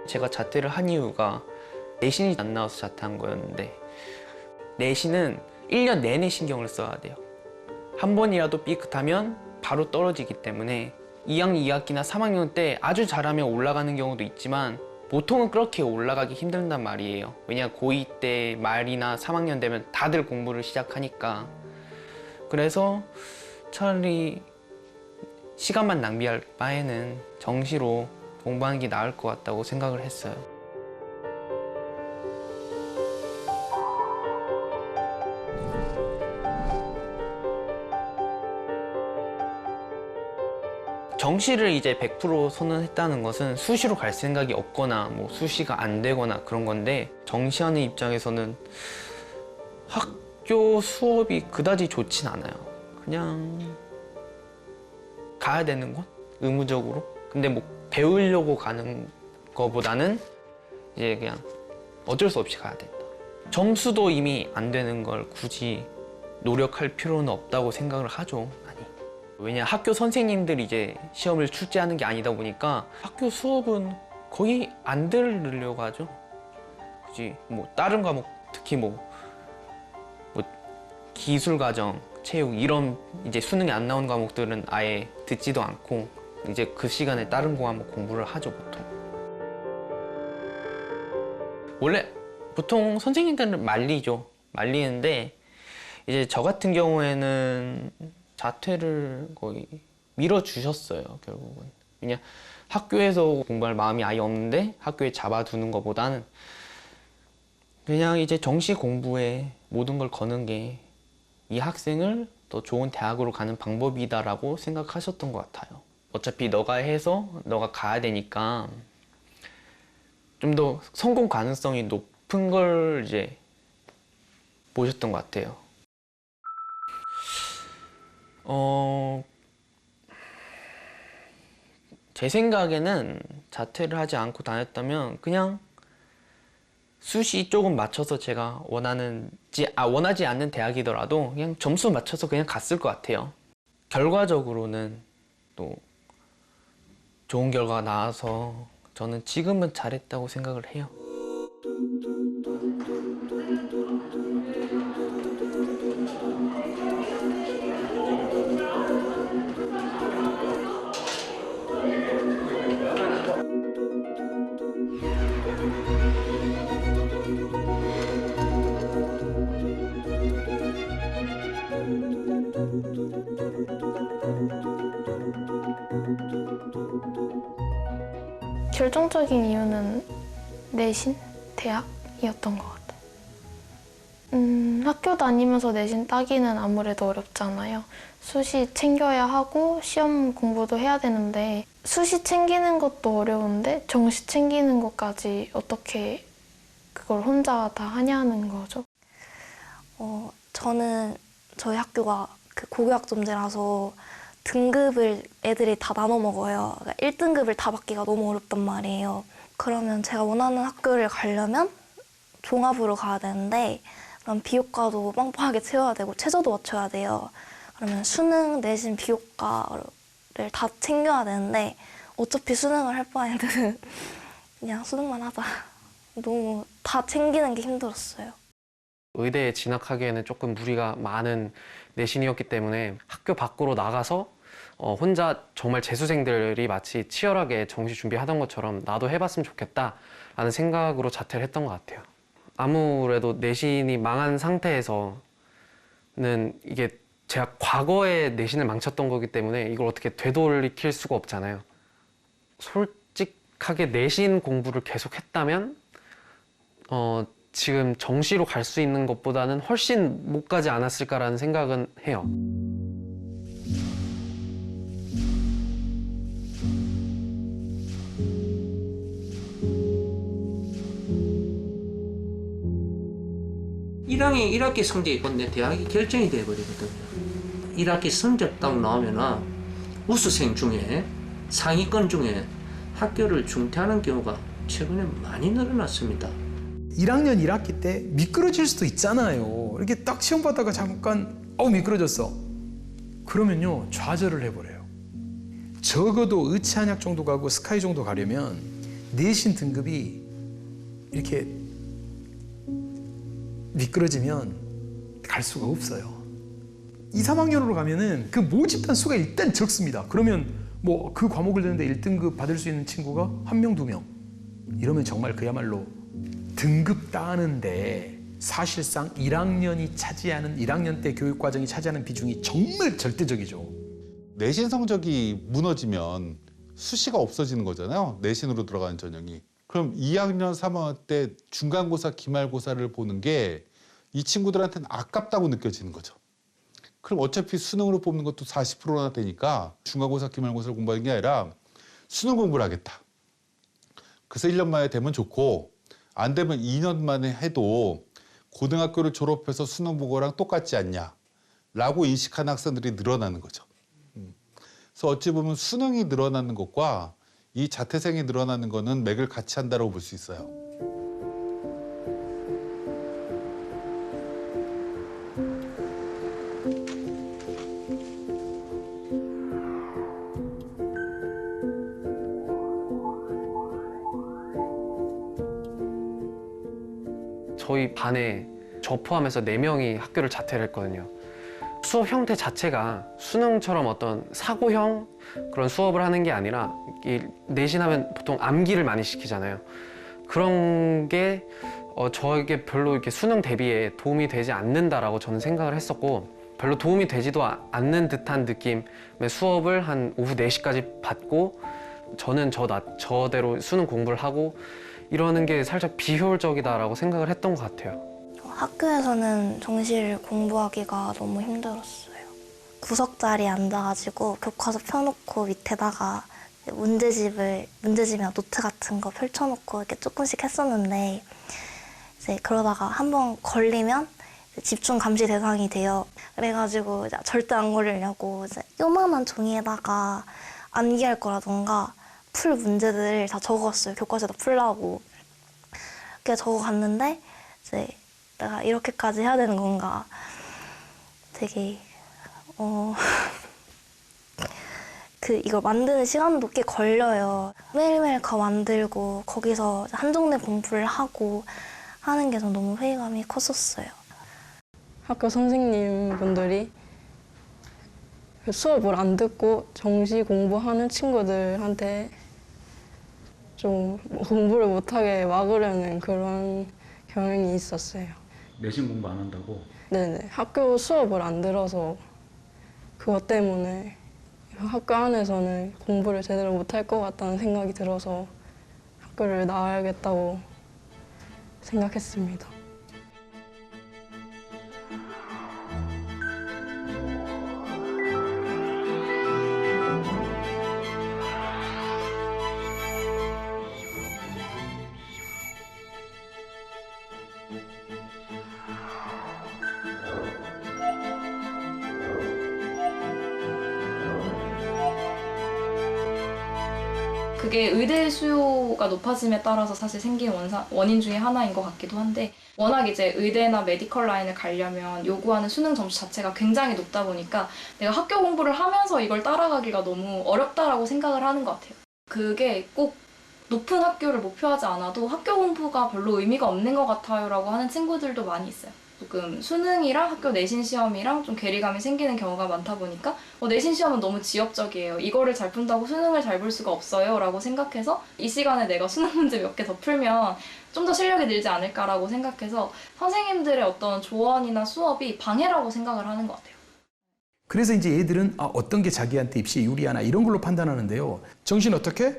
제가 자퇴를 한 이유가 내신이 안 나와서 자퇴한 거였는데, 내신은 1년 내내 신경을 써야 돼요. 한 번이라도 삐끗하면 바로 떨어지기 때문에 2학년 2학기나 3학년 때 아주 잘하면 올라가는 경우도 있지만 보통은 그렇게 올라가기 힘들단 말이에요. 왜냐, 고2 때 말이나 3학년 되면 다들 공부를 시작하니까. 그래서 차라리 시간만 낭비할 바에는 정시로 공부하는 게 나을 것 같다고 생각을 했어요. 정시를 이제 100% 선언했다는 것은 수시로 갈 생각이 없거나 뭐 수시가 안 되거나 그런 건데, 정시하는 입장에서는 학교 수업이 그다지 좋진 않아요. 그냥 가야 되는 곳? 의무적으로? 근데 뭐 배우려고 가는 거보다는 이제 그냥 어쩔 수 없이 가야 된다. 점수도 이미 안 되는 걸 굳이 노력할 필요는 없다고 생각을 하죠. 왜냐, 학교 선생님들이 이제 시험을 출제하는 게 아니다 보니까 학교 수업은 거의 안 들으려고 하죠. 굳이 뭐 다른 과목, 특히 뭐 기술 과정, 체육 이런 이제 수능이 안 나온 과목들은 아예 듣지도 않고 이제 그 시간에 다른 과목 공부를 하죠, 보통. 원래 보통 선생님들은 말리는데 이제 저 같은 경우에는 자퇴를 거의 밀어주셨어요, 결국은. 그냥 학교에서 공부할 마음이 아예 없는데 학교에 잡아두는 것보다는 그냥 이제 정시 공부에 모든 걸 거는 게 이 학생을 더 좋은 대학으로 가는 방법이다라고 생각하셨던 것 같아요. 어차피 너가 해서 너가 가야 되니까 좀 더 성공 가능성이 높은 걸 이제 보셨던 것 같아요. 제 생각에는 자퇴를 하지 않고 다녔다면 그냥 수시 조금 맞춰서 제가 원하지 않는 대학이더라도 그냥 점수 맞춰서 그냥 갔을 것 같아요. 결과적으로는 또 좋은 결과가 나와서 저는 지금은 잘했다고 생각을 해요. 결정적인 이유는 내신? 대학이었던 것 같아요. 학교 다니면서 내신 따기는 아무래도 어렵잖아요. 수시 챙겨야 하고 시험 공부도 해야 되는데 수시 챙기는 것도 어려운데 정시 챙기는 것까지 어떻게 그걸 혼자 다 하냐는 거죠. 저는 저희 학교가 그 고교학점제라서 등급을 애들이 다 나눠 먹어요. 그러니까 1등급을 다 받기가 너무 어렵단 말이에요. 그러면 제가 원하는 학교를 가려면 종합으로 가야 되는데 그럼 비교과도 빵빵하게 채워야 되고 최저도 맞춰야 돼요. 그러면 수능, 내신, 비교과를 다 챙겨야 되는데 어차피 수능을 할 바에는 그냥 수능만 하자. 너무 다 챙기는 게 힘들었어요. 의대에 진학하기에는 조금 무리가 많은 내신이었기 때문에 학교 밖으로 나가서 혼자 정말 재수생들이 마치 치열하게 정시 준비하던 것처럼 나도 해봤으면 좋겠다라는 생각으로 자퇴를 했던 것 같아요. 아무래도 내신이 망한 상태에서는 이게 제가 과거에 내신을 망쳤던 거기 때문에 이걸 어떻게 되돌이킬 수가 없잖아요. 솔직하게 내신 공부를 계속 했다면 지금 정시로 갈 수 있는 것보다는 훨씬 못 가지 않았을까라는 생각은 해요. (1학년 1학기) 성적이 곧 내 대학이 결정이 돼버리거든요. 1학기 성적 딱 나오면 우수생 중에 상위권 중에 학교를 중퇴하는 경우가 최근에 많이 늘어났습니다. 1학년 1학기 때 미끄러질 수도 있잖아요. 이렇게 딱 시험 봤다가 잠깐 미끄러졌어. 그러면요 좌절을 해버려요. 적어도 의치한약 정도 가고 스카이 정도 가려면 내신 등급이 이렇게 미끄러지면 갈 수가 없어요. 2, 3학년으로 가면은 그 모집단 수가 일단 적습니다. 그러면 뭐 그 과목을 듣는데 1등급 받을 수 있는 친구가 1명, 2명. 이러면 정말 그야말로 등급 따는데 사실상 1학년 때 교육 과정이 차지하는 비중이 정말 절대적이죠. 내신 성적이 무너지면 수시가 없어지는 거잖아요. 내신으로 들어가는 전형이. 그럼 2학년, 3학년 때 중간고사, 기말고사를 보는 게 이 친구들한테는 아깝다고 느껴지는 거죠. 그럼 어차피 수능으로 뽑는 것도 40%나 되니까 중간고사, 기말고사를 공부하는 게 아니라 수능 공부를 하겠다. 그래서 1년 만에 되면 좋고 안 되면 2년 만에 해도 고등학교를 졸업해서 수능 본 거랑 똑같지 않냐 라고 인식하는 학생들이 늘어나는 거죠. 그래서 어찌 보면 수능이 늘어나는 것과 이 자퇴생이 늘어나는 거는 맥을 같이 한다고 볼 수 있어요. 저희 반에 저 포함해서 4명이 학교를 자퇴를 했거든요. 수업 형태 자체가 수능처럼 어떤 사고형 그런 수업을 하는 게 아니라 이 내신하면 보통 암기를 많이 시키잖아요. 그런 게 저에게 별로 이렇게 수능 대비에 도움이 되지 않는다라고 저는 생각을 했었고 별로 도움이 되지도 않는 듯한 느낌의 수업을 한 오후 4시까지 받고 저는 저대로 수능 공부를 하고 이러는 게 살짝 비효율적이다라고 생각을 했던 것 같아요. 학교에서는 정시를 공부하기가 너무 힘들었어요. 구석자리에 앉아가지고 교과서 펴놓고 밑에다가 문제집이나 노트 같은 거 펼쳐놓고 이렇게 조금씩 했었는데 이제 그러다가 한번 걸리면 집중 감시 대상이 돼요. 그래가지고 이제 절대 안 걸리려고 이제 요만한 종이에다가 암기할 거라던가 풀 문제들 다 적었어요. 교과서에다 풀라고. 그렇게 적어갔는데 이제 내가 이렇게까지 해야 되는 건가 되게 이걸 만드는 시간도 꽤 걸려요. 매일매일 그거 만들고 거기서 한정된 공부를 하고 하는 게 전 너무 회의감이 컸었어요. 학교 선생님분들이 수업을 안 듣고 정시 공부하는 친구들한테 좀 공부를 못하게 막으려는 그런 경향이 있었어요. 내신 공부 안 한다고? 네네. 학교 수업을 안 들어서 그것 때문에 학교 안에서는 공부를 제대로 못할 것 같다는 생각이 들어서 학교를 나와야겠다고 생각했습니다. 그게 의대 수요가 높아짐에 따라서 사실 생긴 원인 중에 하나인 것 같기도 한데 워낙 이제 의대나 메디컬 라인을 가려면 요구하는 수능 점수 자체가 굉장히 높다 보니까 내가 학교 공부를 하면서 이걸 따라가기가 너무 어렵다라고 생각을 하는 것 같아요. 그게 꼭 높은 학교를 목표하지 않아도 학교 공부가 별로 의미가 없는 것 같아요 라고 하는 친구들도 많이 있어요. 조금 수능이랑 학교 내신 시험이랑 좀 괴리감이 생기는 경우가 많다 보니까 내신 시험은 너무 지역적이에요. 이거를 잘 푼다고 수능을 잘 볼 수가 없어요 라고 생각해서 이 시간에 내가 수능 문제 몇 개 더 풀면 좀 더 실력이 늘지 않을까라고 생각해서 선생님들의 어떤 조언이나 수업이 방해라고 생각을 하는 것 같아요. 그래서 이제 얘들은 어떤 게 자기한테 입시에 유리하나 이런 걸로 판단하는데요. 정신 어떻게?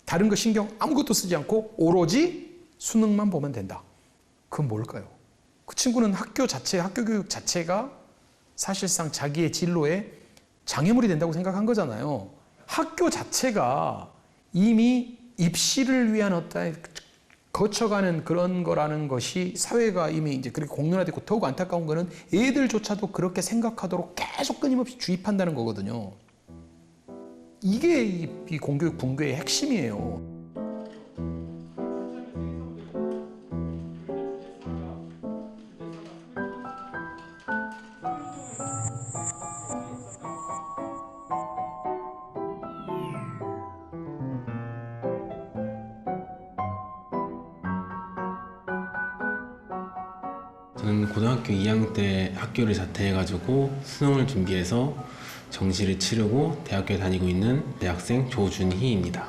다른 거 신경 아무것도 쓰지 않고 오로지 수능만 보면 된다. 그건 뭘까요? 그 친구는 학교 교육 자체가 사실상 자기의 진로에 장애물이 된다고 생각한 거잖아요. 학교 자체가 이미 입시를 위한 어떤 거쳐가는 그런 거라는 것이 사회가 이미 이제 그렇게 공론화되고 더욱 안타까운 거는 애들조차도 그렇게 생각하도록 계속 끊임없이 주입한다는 거거든요. 이게 이 공교육 붕괴의 핵심이에요. 저는 고등학교 2학년 때 학교를 자퇴해가지고 수능을 준비해서 정시를 치르고 대학교에 다니고 있는 대학생 조준희입니다.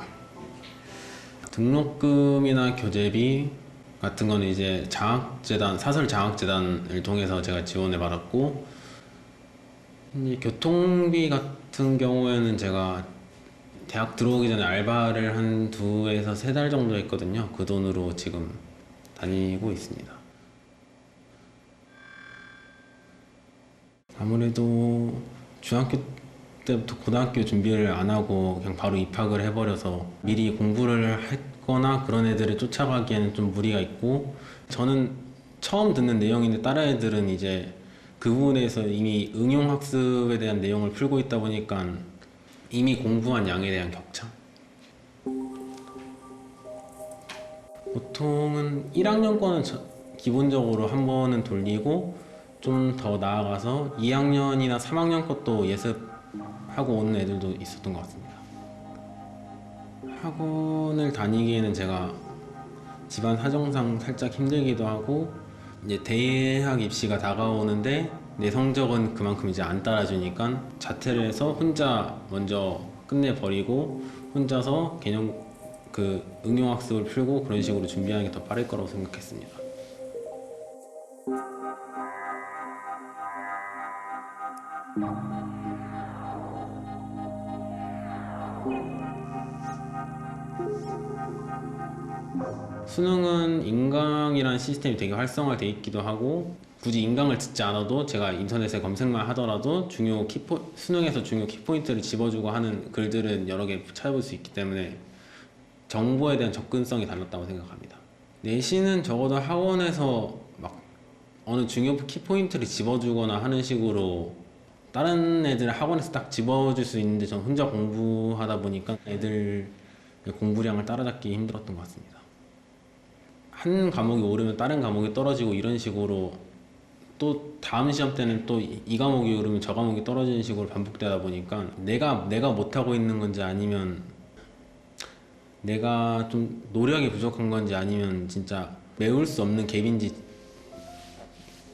등록금이나 교재비 같은 거는 이제 장학재단, 사설 장학재단을 통해서 제가 지원을 받았고, 이제 교통비 같은 경우에는 제가 대학 들어오기 전에 알바를 한 2에서 3달 정도 했거든요. 그 돈으로 지금 다니고 있습니다. 아무래도 중학교 때부터 고등학교 준비를 안 하고 그냥 바로 입학을 해버려서 미리 공부를 했거나 그런 애들을 쫓아가기에는 좀 무리가 있고, 저는 처음 듣는 내용인데 다른 애들은 이제 그 부분에서 이미 응용학습에 대한 내용을 풀고 있다 보니까 이미 공부한 양에 대한 격차? 보통은 1학년 거는 기본적으로 한 번은 돌리고 좀 더 나아가서 2학년이나 3학년 것도 예습하고 오는 애들도 있었던 것 같습니다. 학원을 다니기에는 제가 집안 사정상 살짝 힘들기도 하고, 이제 대학 입시가 다가오는데 내 성적은 그만큼 이제 안 따라주니까 자퇴를 해서 혼자 먼저 끝내버리고 혼자서 개념 응용학습을 풀고 그런 식으로 준비하는 게 더 빠를 거라고 생각했습니다. 수능은 인강이라는 시스템이 되게 활성화되어 있기도 하고, 굳이 인강을 듣지 않아도 제가 인터넷에 검색만 하더라도 수능에서 중요 키포인트를 집어주고 하는 글들은 여러 개 찾아볼 수 있기 때문에 정보에 대한 접근성이 달랐다고 생각합니다. 내신은 적어도 학원에서 막 어느 중요 키포인트를 집어주거나 하는 식으로 다른 애들 학원에서 딱 집어줄 수 있는데 저는 혼자 공부하다 보니까 애들 공부량을 따라잡기 힘들었던 것 같습니다. 한 과목이 오르면 다른 과목이 떨어지고 이런 식으로, 또 다음 시험 때는 또 이 과목이 오르면 저 과목이 떨어지는 식으로 반복되다 보니까 내가 못하고 있는 건지 아니면 내가 좀 노력이 부족한 건지 아니면 진짜 메울 수 없는 갭인지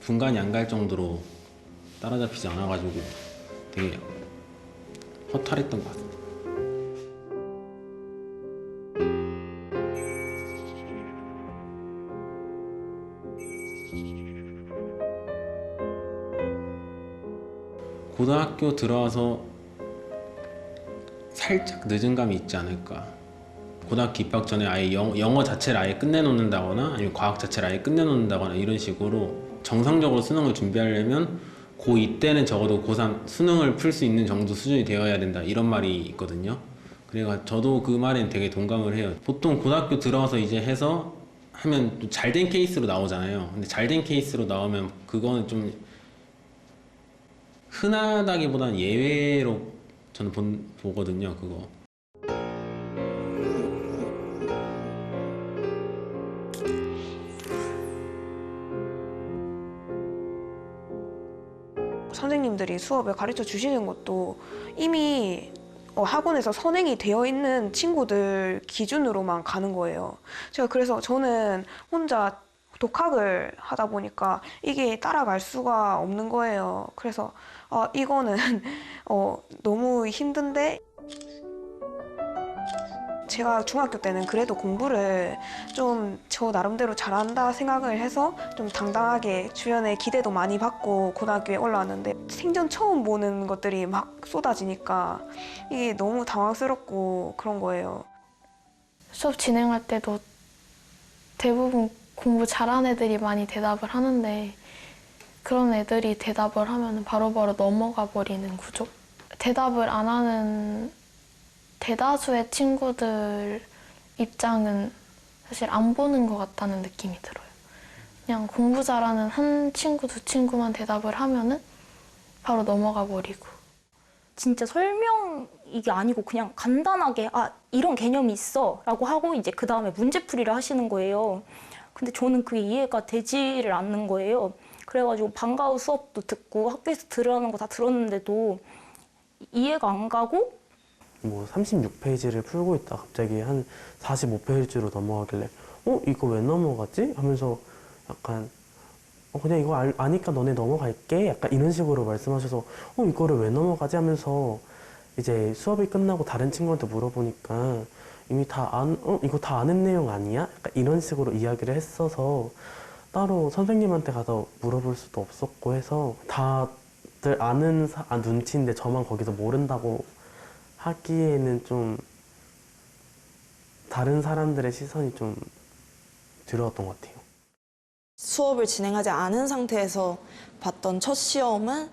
분간이 안 갈 정도로 따라잡히지 않아가지고 되게 허탈했던 것 같습니다. 고등학교 들어와서 살짝 늦은 감이 있지 않을까. 고등학교 입학 전에 아예 영어 자체를 아예 끝내놓는다거나 아니면 과학 자체를 아예 끝내놓는다거나 이런 식으로 정상적으로 수능을 준비하려면 고2 때는 적어도 고3 수능을 풀 수 있는 정도 수준이 되어야 된다, 이런 말이 있거든요. 그래서 저도 그 말엔 되게 동감을 해요. 보통 고등학교 들어와서 이제 해서 하면 또 잘된 케이스로 나오잖아요. 근데 잘된 케이스로 나오면 그거는 좀 흔하다기보다는 예외로 저는 보거든요, 그거. 선생님들이 수업을 가르쳐 주시는 것도 이미 학원에서 선행이 되어 있는 친구들 기준으로만 가는 거예요. 제가 그래서 저는 혼자 독학을 하다 보니까 이게 따라갈 수가 없는 거예요. 그래서 이거는 너무 힘든데, 제가 중학교 때는 그래도 공부를 좀 저 나름대로 잘한다 생각을 해서 좀 당당하게 주변에 기대도 많이 받고 고등학교에 올라왔는데, 생전 처음 보는 것들이 막 쏟아지니까 이게 너무 당황스럽고 그런 거예요. 수업 진행할 때도 대부분 공부 잘하는 애들이 많이 대답을 하는데, 그런 애들이 대답을 하면 바로바로 넘어가 버리는 구조? 대답을 안 하는 대다수의 친구들 입장은 사실 안 보는 것 같다는 느낌이 들어요. 그냥 공부 잘하는 한 친구, 두 친구만 대답을 하면은 바로 넘어가 버리고. 진짜 설명 이게 아니고 그냥 간단하게 이런 개념이 있어 라고 하고 이제 그 다음에 문제풀이를 하시는 거예요. 근데 저는 그게 이해가 되지를 않는 거예요. 그래가지고 방과 후 수업도 듣고 학교에서 들으라는 거 다 들었는데도 이해가 안 가고, 뭐 36페이지를 풀고 있다 갑자기 한 45페이지로 넘어가길래 이거 왜 넘어갔지? 하면서 약간 그냥 이거 아니까 너네 넘어갈게 약간 이런 식으로 말씀하셔서 이거를 왜 넘어가지 하면서 이제 수업이 끝나고 다른 친구한테 물어보니까 이미 이거 다 아는 내용 아니야? 약간 이런 식으로 이야기를 했어서 따로 선생님한테 가서 물어볼 수도 없었고 해서 다들 아는 눈치인데 저만 거기서 모른다고 하기에는 좀 다른 사람들의 시선이 좀 두려웠던 것 같아요. 수업을 진행하지 않은 상태에서 봤던 첫 시험은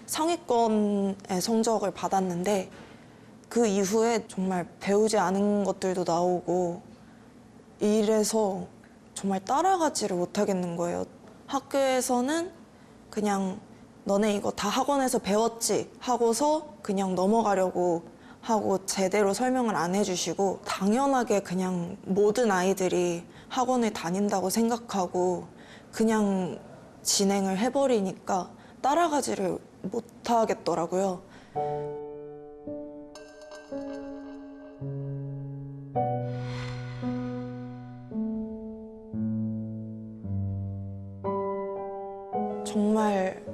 상위권의 성적을 받았는데 그 이후에 정말 배우지 않은 것들도 나오고 이래서 정말 따라가지를 못하겠는 거예요. 학교에서는 그냥 너네 이거 다 학원에서 배웠지 하고서 그냥 넘어가려고 하고 제대로 설명을 안 해주시고 당연하게 그냥 모든 아이들이 학원을 다닌다고 생각하고 그냥 진행을 해버리니까 따라가지를 못하겠더라고요. 정말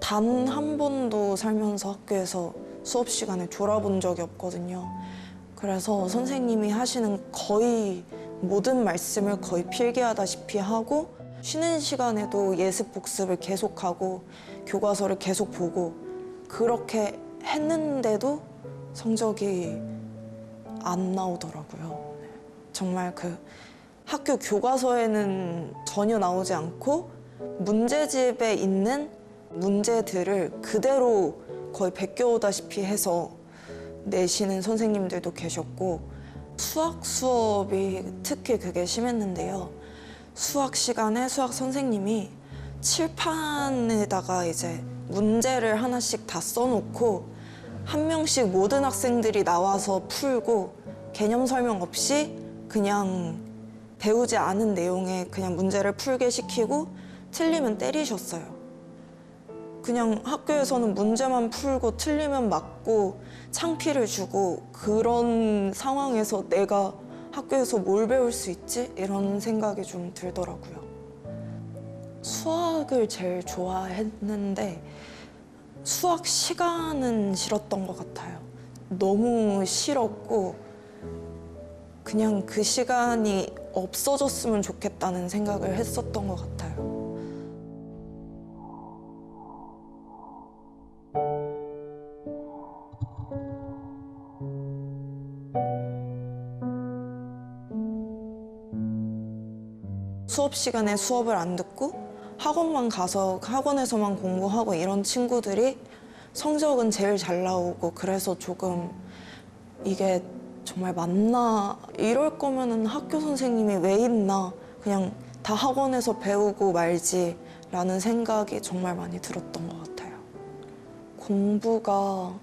단 한 번도 살면서 학교에서 수업 시간에 졸아본 적이 없거든요. 그래서 선생님이 하시는 거의 모든 말씀을 거의 필기하다시피 하고 쉬는 시간에도 예습 복습을 계속하고 교과서를 계속 보고 그렇게 했는데도 성적이 안 나오더라고요. 정말 그 학교 교과서에는 전혀 나오지 않고 문제집에 있는 문제들을 그대로 거의 베껴오다시피 해서 내시는 선생님들도 계셨고 수학 수업이 특히 그게 심했는데요. 수학 시간에 수학 선생님이 칠판에다가 이제 문제를 하나씩 다 써놓고 한 명씩 모든 학생들이 나와서 풀고 개념 설명 없이 그냥 배우지 않은 내용에 그냥 문제를 풀게 시키고 틀리면 때리셨어요. 그냥 학교에서는 문제만 풀고 틀리면 맞고 창피를 주고 그런 상황에서 내가 학교에서 뭘 배울 수 있지? 이런 생각이 좀 들더라고요. 수학을 제일 좋아했는데 수학 시간은 싫었던 것 같아요. 너무 싫었고 그냥 그 시간이 없어졌으면 좋겠다는 생각을 했었던 것 같아요. 수업 시간에 수업을 안 듣고 학원만 가서 학원에서만 공부하고 이런 친구들이 성적은 제일 잘 나오고 그래서 조금 이게 정말 맞나? 이럴 거면은 학교 선생님이 왜 있나? 그냥 다 학원에서 배우고 말지 라는 생각이 정말 많이 들었던 것 같아요. 공부가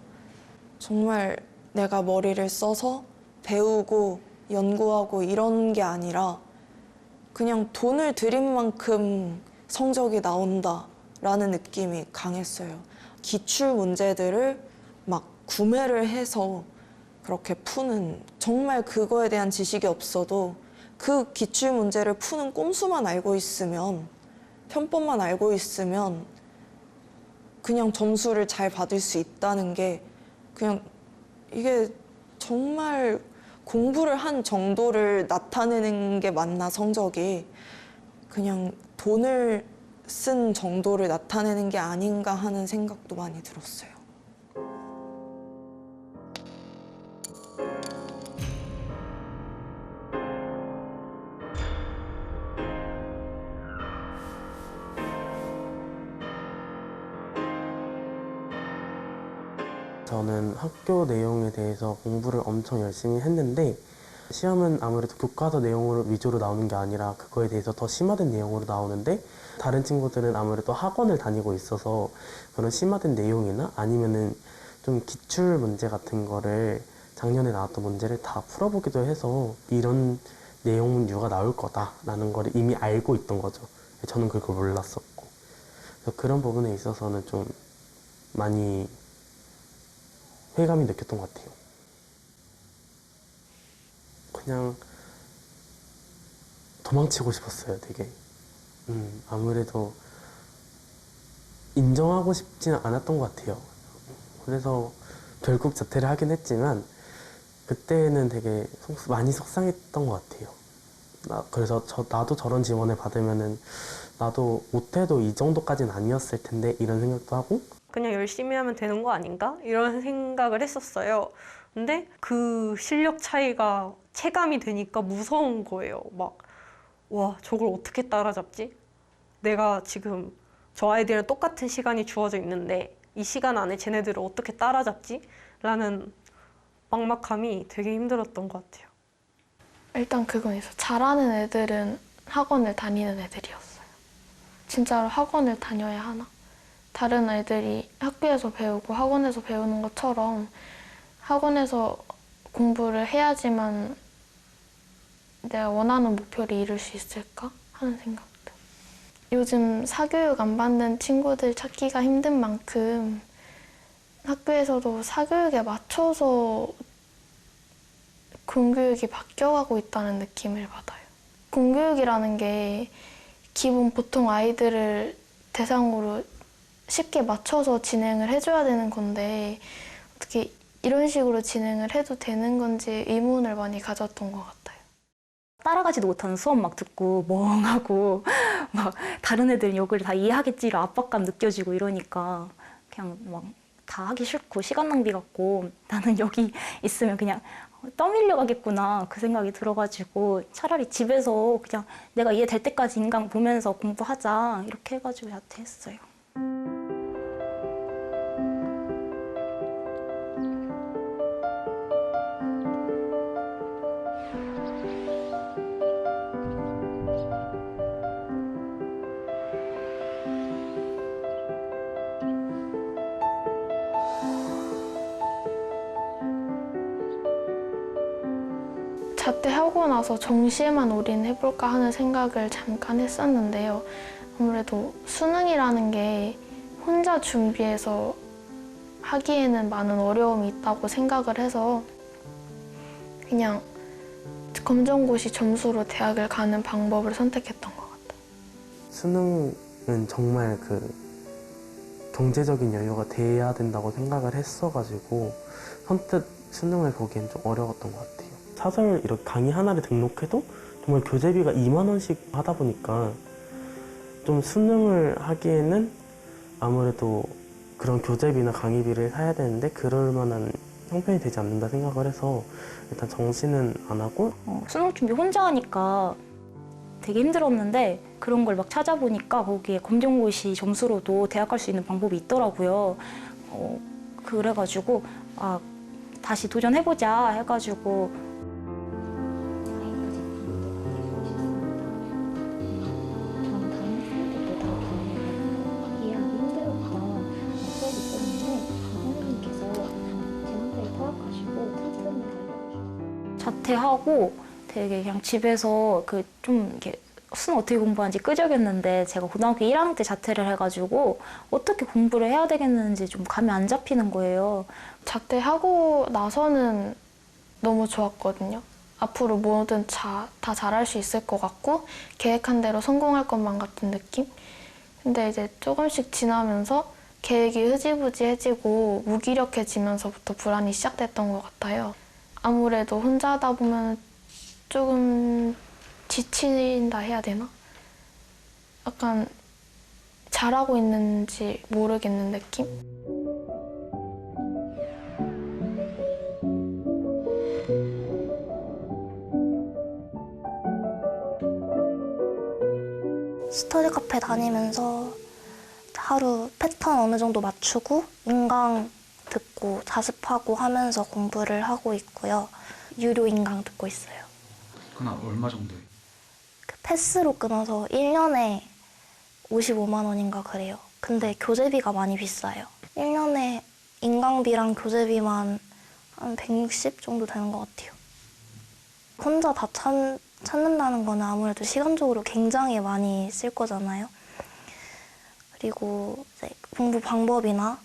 정말 내가 머리를 써서 배우고 연구하고 이런 게 아니라 그냥 돈을 들인 만큼 성적이 나온다라는 느낌이 강했어요. 기출 문제들을 막 구매를 해서 그렇게 푸는 정말 그거에 대한 지식이 없어도 그 기출 문제를 푸는 꼼수만 알고 있으면 편법만 알고 있으면 그냥 점수를 잘 받을 수 있다는 게 그냥 이게 정말 공부를 한 정도를 나타내는 게 맞나 성적이 그냥 돈을 쓴 정도를 나타내는 게 아닌가 하는 생각도 많이 들었어요. 저는 학교 내용에 대해서 공부를 엄청 열심히 했는데 시험은 아무래도 교과서 내용으로 위주로 나오는 게 아니라 그거에 대해서 더 심화된 내용으로 나오는데 다른 친구들은 아무래도 학원을 다니고 있어서 그런 심화된 내용이나 아니면은 좀 기출 문제 같은 거를 작년에 나왔던 문제를 다 풀어보기도 해서 이런 내용류가 나올 거다라는 걸 이미 알고 있던 거죠. 저는 그걸 몰랐었고 그래서 그런 부분에 있어서는 좀 많이 회감이 느꼈던 것 같아요. 그냥 도망치고 싶었어요, 되게. 아무래도 인정하고 싶지는 않았던 것 같아요. 그래서 결국 자퇴를 하긴 했지만 그때는 되게 많이 속상했던 것 같아요. 그래서 나도 저런 지원을 받으면은 나도 못해도 이 정도까지는 아니었을 텐데 이런 생각도 하고 그냥 열심히 하면 되는 거 아닌가? 이런 생각을 했었어요. 근데 그 실력 차이가 체감이 되니까 무서운 거예요. 막, 와, 저걸 어떻게 따라잡지? 내가 지금 저 아이들이랑 똑같은 시간이 주어져 있는데 이 시간 안에 쟤네들을 어떻게 따라잡지? 라는 막막함이 되게 힘들었던 것 같아요. 일단 그건 있어. 잘하는 애들은 학원을 다니는 애들이었어요. 진짜로 학원을 다녀야 하나? 다른 애들이 학교에서 배우고 학원에서 배우는 것처럼 학원에서 공부를 해야지만 내가 원하는 목표를 이룰 수 있을까 하는 생각도. 요즘 사교육 안 받는 친구들 찾기가 힘든 만큼 학교에서도 사교육에 맞춰서 공교육이 바뀌어가고 있다는 느낌을 받아요. 공교육이라는 게 기본 보통 아이들을 대상으로 쉽게 맞춰서 진행을 해줘야 되는 건데 어떻게 이런 식으로 진행을 해도 되는 건지 의문을 많이 가졌던 것 같아요. 따라가지도 못하는 수업 막 듣고 멍하고 막 다른 애들 욕을 다 이해하겠지를 압박감 느껴지고 이러니까 그냥 막 다 하기 싫고 시간 낭비 같고 나는 여기 있으면 그냥 떠밀려 가겠구나 그 생각이 들어가지고 차라리 집에서 그냥 내가 이해될 때까지 인강 보면서 공부하자 이렇게 해가지고 자퇴했어요. 자퇴하고 나서 정시에만 올인해볼까 하는 생각을 잠깐 했었는데요. 아무래도 수능이라는 게 혼자 준비해서 하기에는 많은 어려움이 있다고 생각을 해서 그냥 검정고시 점수로 대학을 가는 방법을 선택했던 것 같아요. 수능은 정말 그 경제적인 여유가 돼야 된다고 생각을 했어가지고 선뜻 수능을 보기엔 좀 어려웠던 것 같아요. 사설 이렇게 강의 하나를 등록해도 정말 교재비가 2만 원씩 하다 보니까 좀 수능을 하기에는 아무래도 그런 교재비나 강의비를 사야 되는데 그럴 만한 형편이 되지 않는다 생각을 해서 일단 정시는 안 하고 수능 준비 혼자 하니까 되게 힘들었는데 그런 걸 막 찾아보니까 거기에 검정고시 점수로도 대학 갈 수 있는 방법이 있더라고요. 그래가지고 다시 도전해보자 해가지고 자퇴하고 되게 그냥 집에서 좀 이렇게 수능 어떻게 공부하는지 끄적였는데 제가 고등학교 1학년 때 자퇴를 해가지고 어떻게 공부를 해야 되겠는지 좀 감이 안 잡히는 거예요. 자퇴하고 나서는 너무 좋았거든요. 앞으로 뭐든 다 잘할 수 있을 것 같고 계획한 대로 성공할 것만 같은 느낌? 근데 이제 조금씩 지나면서 계획이 흐지부지해지고 무기력해지면서부터 불안이 시작됐던 것 같아요. 아무래도 혼자 하다 보면 조금 지친다 해야 되나? 약간 잘하고 있는지 모르겠는 느낌? 스터디 카페 다니면서 하루 패턴 어느 정도 맞추고 인강 듣고 자습하고 하면서 공부를 하고 있고요. 유료 인강 듣고 있어요. 그건 얼마 정도예요? 패스로 끊어서 1년에 55만 원인가 그래요. 근데 교재비가 많이 비싸요. 1년에 인강비랑 교재비만 한 160 정도 되는 것 같아요. 혼자 다 찾는다는 거는 아무래도 시간적으로 굉장히 많이 쓸 거잖아요. 그리고 이제 공부 방법이나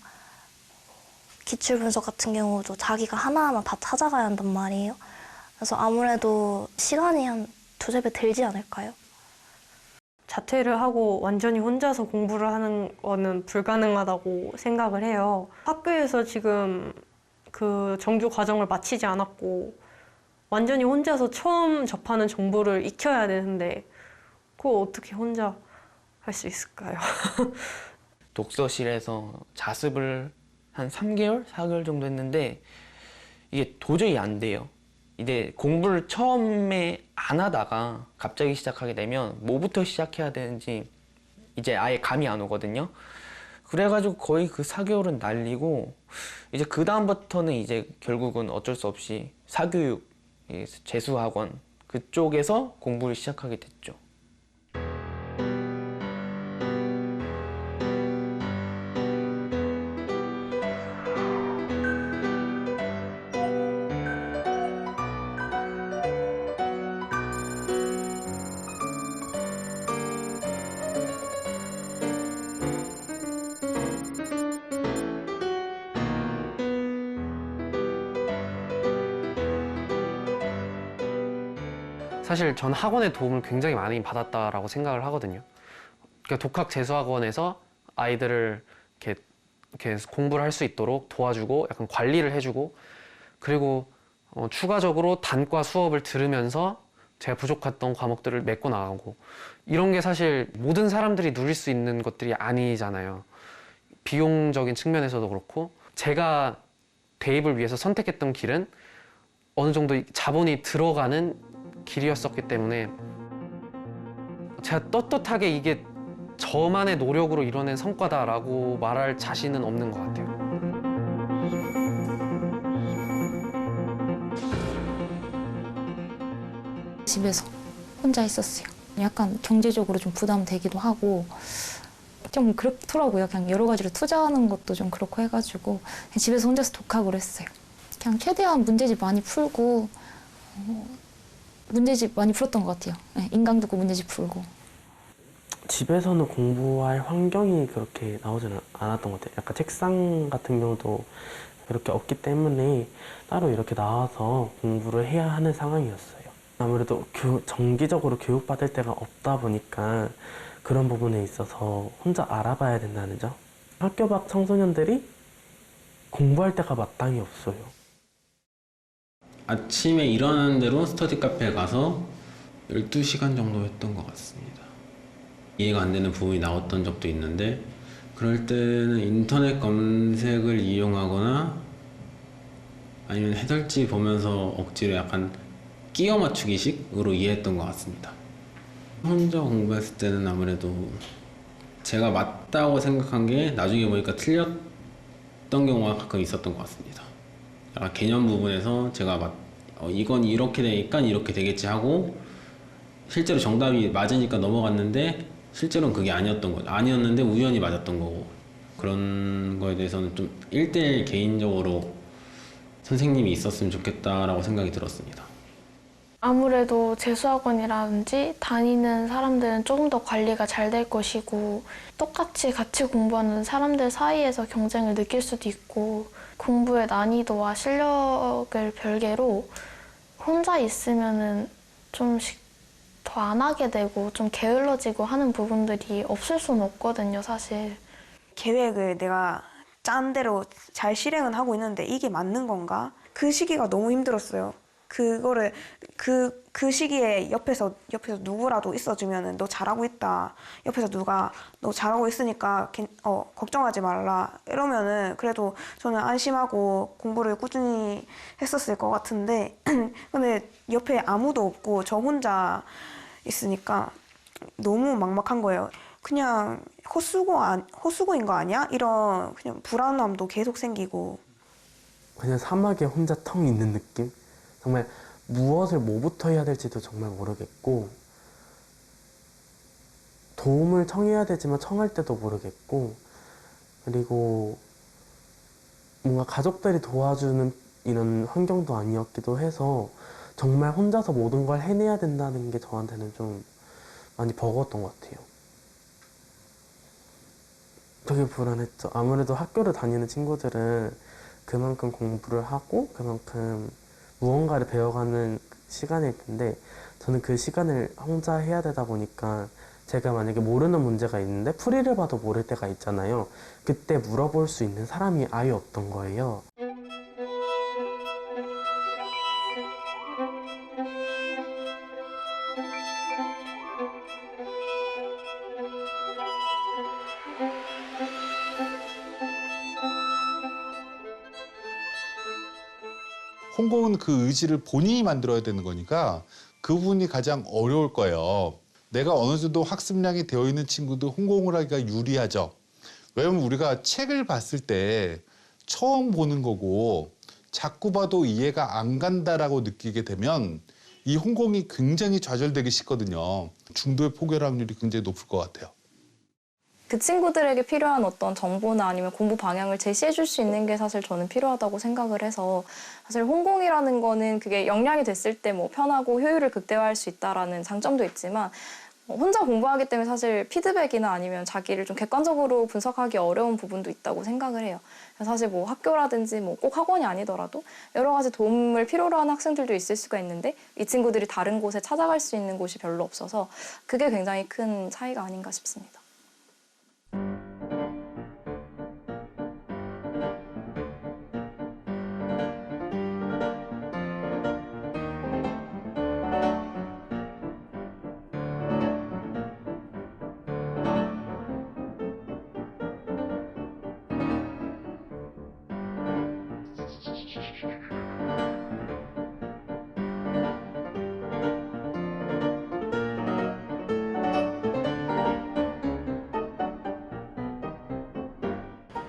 기출 분석 같은 경우도 자기가 하나하나 다 찾아가야 한단 말이에요. 그래서 아무래도 시간이 한 2~3배 들지 않을까요? 자퇴를 하고 완전히 혼자서 공부를 하는 거는 불가능하다고 생각을 해요. 학교에서 지금 그 정규 과정을 마치지 않았고 완전히 혼자서 처음 접하는 정보를 익혀야 되는데 그걸 어떻게 혼자 할 수 있을까요? 독서실에서 자습을 한 3개월, 4개월 정도 했는데 이게 도저히 안 돼요. 이제 공부를 처음에 안 하다가 갑자기 시작하게 되면 뭐부터 시작해야 되는지 이제 아예 감이 안 오거든요. 그래가지고 거의 그 4개월은 날리고 이제 그 다음부터는 이제 결국은 어쩔 수 없이 사교육, 재수학원 그쪽에서 공부를 시작하게 됐죠. 사실 전 학원의 도움을 굉장히 많이 받았다라고 생각을 하거든요. 그러니까 독학 재수학원에서 아이들을 이렇게 공부를 할 수 있도록 도와주고 약간 관리를 해주고 그리고 추가적으로 단과 수업을 들으면서 제가 부족했던 과목들을 메꿔 나가고 이런 게 사실 모든 사람들이 누릴 수 있는 것들이 아니잖아요. 비용적인 측면에서도 그렇고 제가 대입을 위해서 선택했던 길은 어느 정도 자본이 들어가는 길이었었기 때문에 제가 떳떳하게 이게 저만의 노력으로 이뤄낸 성과다라고 말할 자신은 없는 것 같아요. 집에서 혼자 있었어요. 약간 경제적으로 좀 부담되기도 하고 좀 그렇더라고요. 그냥 여러 가지로 투자하는 것도 좀 그렇고 해가지고 그냥 집에서 혼자서 독학을 했어요. 그냥 최대한 문제집 많이 풀고 문제집 많이 풀었던 것 같아요. 네, 인강 듣고 문제집 풀고. 집에서는 공부할 환경이 그렇게 나오지는 않았던 것 같아요. 약간 책상 같은 경우도 그렇게 없기 때문에 따로 이렇게 나와서 공부를 해야 하는 상황이었어요. 아무래도 정기적으로 교육받을 때가 없다 보니까 그런 부분에 있어서 혼자 알아봐야 된다는 점. 학교 밖 청소년들이 공부할 때가 마땅히 없어요. 아침에 일어나는 대로 스터디 카페에 가서 12시간 정도 했던 것 같습니다. 이해가 안 되는 부분이 나왔던 적도 있는데 그럴 때는 인터넷 검색을 이용하거나 아니면 해설지 보면서 억지로 약간 끼워 맞추기식으로 이해했던 것 같습니다. 혼자 공부했을 때는 아무래도 제가 맞다고 생각한 게 나중에 보니까 틀렸던 경우가 가끔 있었던 것 같습니다. 약간 개념 부분에서 제가 이건 이렇게 되니까 이렇게 되겠지 하고 실제로 정답이 맞으니까 넘어갔는데 실제로는 그게 아니었던 거죠. 아니었는데 우연히 맞았던 거고 그런 거에 대해서는 좀 1대1 개인적으로 선생님이 있었으면 좋겠다라고 생각이 들었습니다. 아무래도 재수학원이라든지 다니는 사람들은 조금 더 관리가 잘 될 것이고 똑같이 같이 공부하는 사람들 사이에서 경쟁을 느낄 수도 있고 공부의 난이도와 실력을 별개로 혼자 있으면은 좀씩 더 안 하게 되고 좀 게을러지고 하는 부분들이 없을 수는 없거든요, 사실. 계획을 내가 짠 대로 잘 실행은 하고 있는데 이게 맞는 건가? 그 시기가 너무 힘들었어요. 그거를 그 시기에 옆에서 누구라도 있어주면은 너 잘하고 있다. 옆에서 누가 너 잘하고 있으니까 걱정하지 말라. 이러면은 그래도 저는 안심하고 공부를 꾸준히 했었을 것 같은데 근데 옆에 아무도 없고 저 혼자 있으니까 너무 막막한 거예요. 그냥 헛수고인 거 아니야? 이런 그냥 불안함도 계속 생기고 그냥 사막에 혼자 텅 있는 느낌? 정말 무엇을 뭐부터 해야 될지도 정말 모르겠고 도움을 청해야 되지만 청할 때도 모르겠고 그리고 뭔가 가족들이 도와주는 이런 환경도 아니었기도 해서 정말 혼자서 모든 걸 해내야 된다는 게 저한테는 좀 많이 버거웠던 것 같아요. 되게 불안했죠. 아무래도 학교를 다니는 친구들은 그만큼 공부를 하고 그만큼 무언가를 배워가는 시간일 텐데 저는 그 시간을 혼자 해야 되다 보니까 제가 만약에 모르는 문제가 있는데 풀이를 봐도 모를 때가 있잖아요. 그때 물어볼 수 있는 사람이 아예 없던 거예요. 홍콩은 그 의지를 본인이 만들어야 되는 거니까 그 부분이 가장 어려울 거예요. 내가 어느 정도 학습량이 되어 있는 친구도 홍콩을 하기가 유리하죠. 왜냐면 우리가 책을 봤을 때 처음 보는 거고 자꾸 봐도 이해가 안 간다라고 느끼게 되면 이 홍콩이 굉장히 좌절되기 쉽거든요. 중도에 포기할 확률이 굉장히 높을 것 같아요. 그 친구들에게 필요한 어떤 정보나 아니면 공부 방향을 제시해 줄 수 있는 게 사실 저는 필요하다고 생각을 해서 사실 홍콩이라는 거는 그게 역량이 됐을 때 뭐 편하고 효율을 극대화할 수 있다라는 장점도 있지만 혼자 공부하기 때문에 사실 피드백이나 아니면 자기를 좀 객관적으로 분석하기 어려운 부분도 있다고 생각을 해요. 사실 뭐 학교라든지 뭐 꼭 학원이 아니더라도 여러 가지 도움을 필요로 하는 학생들도 있을 수가 있는데 이 친구들이 다른 곳에 찾아갈 수 있는 곳이 별로 없어서 그게 굉장히 큰 차이가 아닌가 싶습니다.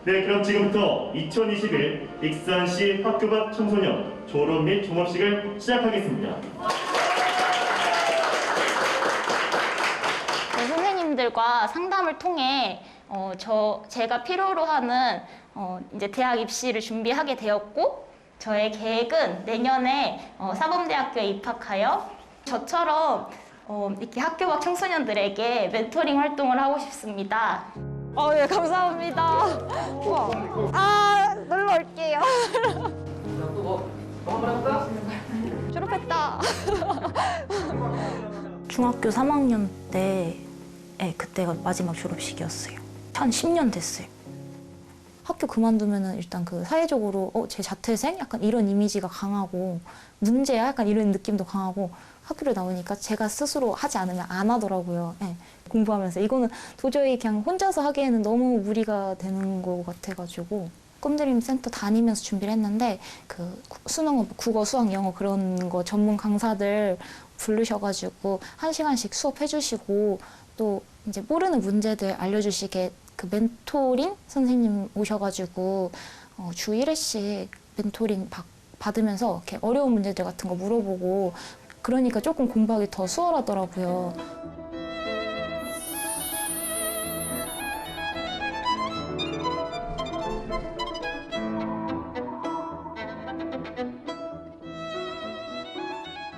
네, 그럼 지금부터 2021 익산시 학교 밖 청소년 졸업 및 종업식을 시작하겠습니다. 선생님들과 상담을 통해 제가 필요로 하는 이제 대학 입시를 준비하게 되었고 저의 계획은 내년에 사범대학교에 입학하여 저처럼 이렇게 학교 밖 청소년들에게 멘토링 활동을 하고 싶습니다. 예, 감사합니다. 우와. 놀러 올게요. 졸업했다. 중학교 3학년 때, 그때가 마지막 졸업식이었어요. 한 10년 됐어요. 학교 그만두면은 일단 그 사회적으로 제 자퇴생? 약간 이런 이미지가 강하고 문제야? 약간 이런 느낌도 강하고 학교를 나오니까 제가 스스로 하지 않으면 안 하더라고요. 공부하면서 이거는 도저히 그냥 혼자서 하기에는 너무 무리가 되는 것 같아가지고 꿈드림 센터 다니면서 준비를 했는데 그 수능, 국어, 수학, 영어 그런 거 전문 강사들 부르셔가지고 1시간씩 수업해주시고 또 이제 모르는 문제들 알려주시게 그 멘토링 선생님 오셔가지고 주 1회씩 멘토링 받으면서 이렇게 어려운 문제들 같은 거 물어보고 그러니까 조금 공부하기 더 수월하더라고요.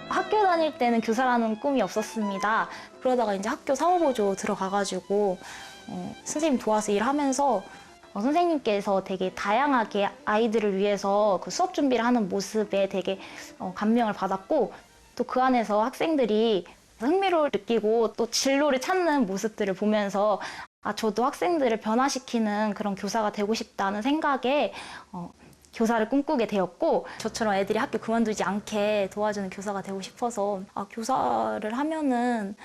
학교 다닐 때는 교사라는 꿈이 없었습니다. 그러다가 이제 학교 사무보조 들어가가지고 선생님 도와서 일하면서 선생님께서 되게 다양하게 아이들을 위해서 그 수업 준비를 하는 모습에 되게 감명을 받았고 또 그 안에서 학생들이 흥미를 느끼고 또 진로를 찾는 모습들을 보면서 저도 학생들을 변화시키는 그런 교사가 되고 싶다는 생각에 교사를 꿈꾸게 되었고 저처럼 애들이 학교 그만두지 않게 도와주는 교사가 되고 싶어서 교사를 하면은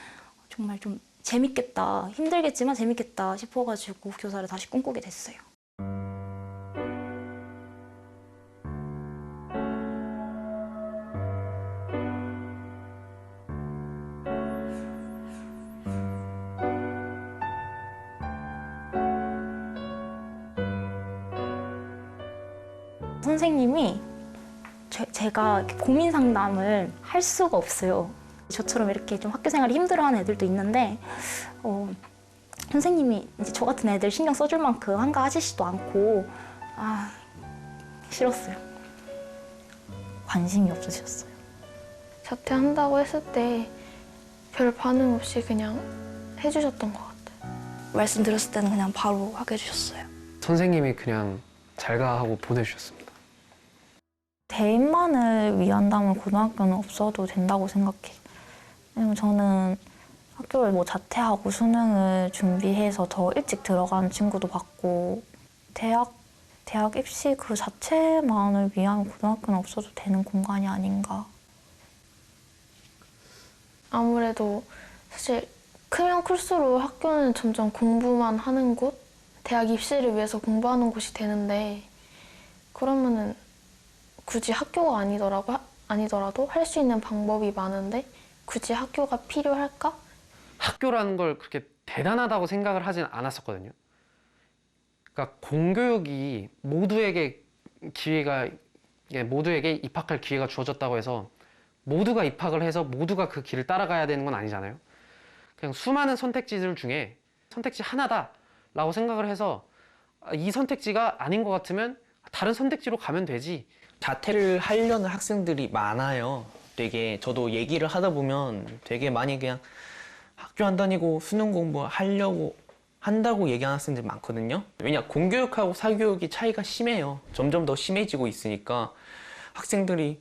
정말 좀 재밌겠다, 힘들겠지만 재밌겠다 싶어가지고 교사를 다시 꿈꾸게 됐어요. 선생님이 제가 고민 상담을 할 수가 없어요. 저처럼 이렇게 좀 학교 생활이 힘들어하는 애들도 있는데 선생님이 이제 저 같은 애들 신경 써줄 만큼 한가하시지도 않고 싫었어요. 관심이 없으셨어요. 자퇴한다고 했을 때 별 반응 없이 그냥 해주셨던 것 같아요. 말씀드렸을 때는 그냥 바로 하게 해주셨어요. 선생님이 그냥 잘 가 하고 보내주셨습니다. 대인만을 위한다면 고등학교는 없어도 된다고 생각해요. 왜냐면 저는 학교를 뭐 자퇴하고 수능을 준비해서 더 일찍 들어가는 친구도 봤고 대학 입시 그 자체만을 위한 고등학교는 없어도 되는 공간이 아닌가. 아무래도 사실 크면 클수록 학교는 점점 공부만 하는 곳, 대학 입시를 위해서 공부하는 곳이 되는데 그러면은 굳이 학교가 아니더라도 할 수 있는 방법이 많은데 굳이 학교가 필요할까? 학교라는 걸 그렇게 대단하다고 생각을 하진 않았었거든요. 그러니까 공교육이 모두에게 입학할 기회가 주어졌다고 해서 모두가 입학을 해서 모두가 그 길을 따라가야 되는 건 아니잖아요. 그냥 수많은 선택지들 중에 선택지 하나다라고 생각을 해서 이 선택지가 아닌 것 같으면 다른 선택지로 가면 되지. 자퇴를 하려는 학생들이 많아요. 되게 저도 얘기를 하다 보면 되게 많이 그냥 학교 안 다니고 수능 공부하려고 한다고 얘기하는 학생들이 많거든요. 왜냐, 공교육하고 사교육이 차이가 심해요. 점점 더 심해지고 있으니까 학생들이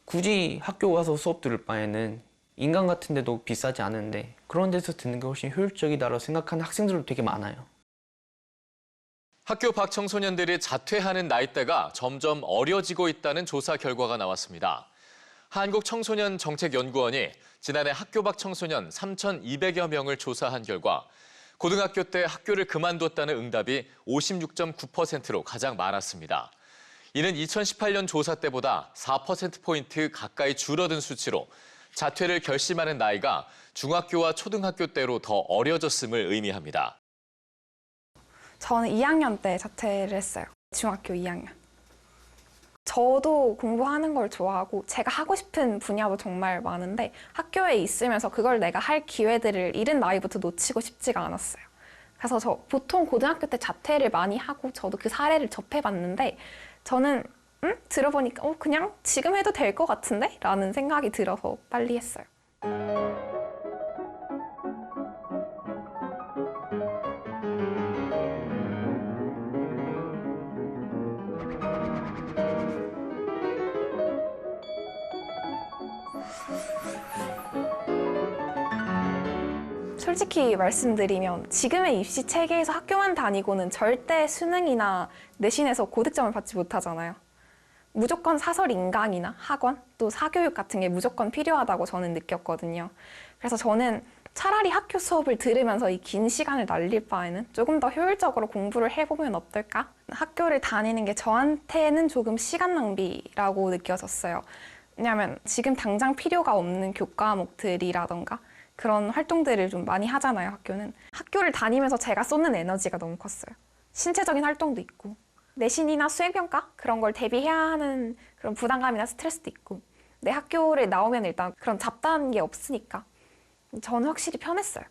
굳이 학교 가서 수업 들을 바에는 인강 같은 데도 비싸지 않은데 그런 데서 듣는 게 훨씬 효율적이다라고 생각하는 학생들도 되게 많아요. 학교 밖 청소년들이 자퇴하는 나이대가 점점 어려지고 있다는 조사 결과가 나왔습니다. 한국청소년정책연구원이 지난해 학교 밖 청소년 3,200여 명을 조사한 결과 고등학교 때 학교를 그만뒀다는 응답이 56.9%로 가장 많았습니다. 이는 2018년 조사 때보다 4%포인트 가까이 줄어든 수치로 자퇴를 결심하는 나이가 중학교와 초등학교 때로 더 어려졌음을 의미합니다. 저는 2학년 때 자퇴를 했어요. 중학교 2학년. 저도 공부하는 걸 좋아하고 제가 하고 싶은 분야도 정말 많은데 학교에 있으면서 그걸 내가 할 기회들을 이른 나이부터 놓치고 싶지가 않았어요. 그래서 저 보통 고등학교 때 자퇴를 많이 하고 저도 그 사례를 접해봤는데 저는 들어보니까 그냥 지금 해도 될 것 같은데? 라는 생각이 들어서 빨리 했어요. 솔직히 말씀드리면 지금의 입시 체계에서 학교만 다니고는 절대 수능이나 내신에서 고득점을 받지 못하잖아요. 무조건 사설 인강이나 학원, 또 사교육 같은 게 무조건 필요하다고 저는 느꼈거든요. 그래서 저는 차라리 학교 수업을 들으면서 이 긴 시간을 날릴 바에는 조금 더 효율적으로 공부를 해보면 어떨까? 학교를 다니는 게 저한테는 조금 시간 낭비라고 느껴졌어요. 왜냐하면 지금 당장 필요가 없는 교과목들이라던가 그런 활동들을 좀 많이 하잖아요, 학교는. 학교를 다니면서 제가 쏟는 에너지가 너무 컸어요. 신체적인 활동도 있고 내신이나 수행평가 그런 걸 대비해야 하는 그런 부담감이나 스트레스도 있고 내 학교를 나오면 일단 그런 잡다한 게 없으니까 저는 확실히 편했어요.